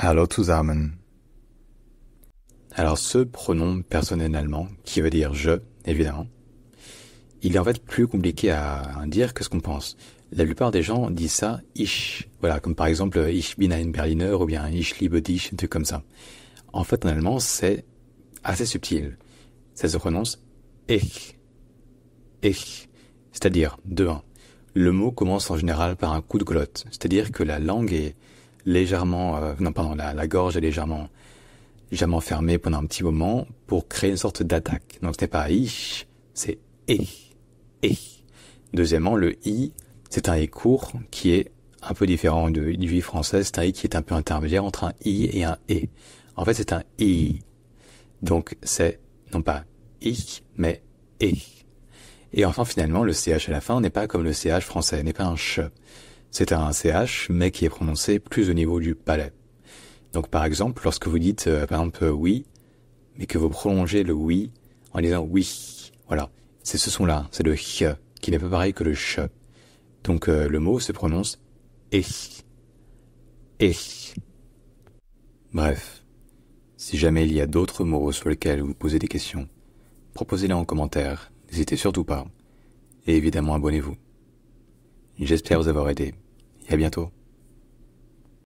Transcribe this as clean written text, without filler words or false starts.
Hallo zusammen. Alors ce pronom personnel allemand, qui veut dire je, évidemment, il est en fait plus compliqué à dire que ce qu'on pense. La plupart des gens disent ça ich, voilà, comme par exemple ich bin ein Berliner ou bien ich liebe dich, un truc comme ça. En fait, en allemand, c'est assez subtil. Ça se prononce ich, c'est-à-dire de un. Le mot commence en général par un coup de glotte, c'est-à-dire que la langue est légèrement, non pardon, la gorge est légèrement fermée pendant un petit moment pour créer une sorte d'attaque. Donc ce n'est pas ich, c'est ich. Deuxièmement, le i, c'est un i court qui est un peu différent du i français, c'est un i qui est un peu intermédiaire entre un i et un e. En fait, c'est un i. Donc c'est non pas ich, mais e. Et enfin, finalement, le ch à la fin n'est pas comme le ch français, n'est pas un ch. C'est un ch, mais qui est prononcé plus au niveau du palais. Donc par exemple, lorsque vous dites par exemple oui, mais que vous prolongez le oui en disant oui, voilà, c'est ce son-là, c'est le ch, qui n'est pas pareil que le ch. Donc le mot se prononce ich. Bref, si jamais il y a d'autres mots sur lesquels vous posez des questions, proposez-les en commentaire, n'hésitez surtout pas. Et évidemment, abonnez-vous. J'espère vous avoir aidé. Et à bientôt.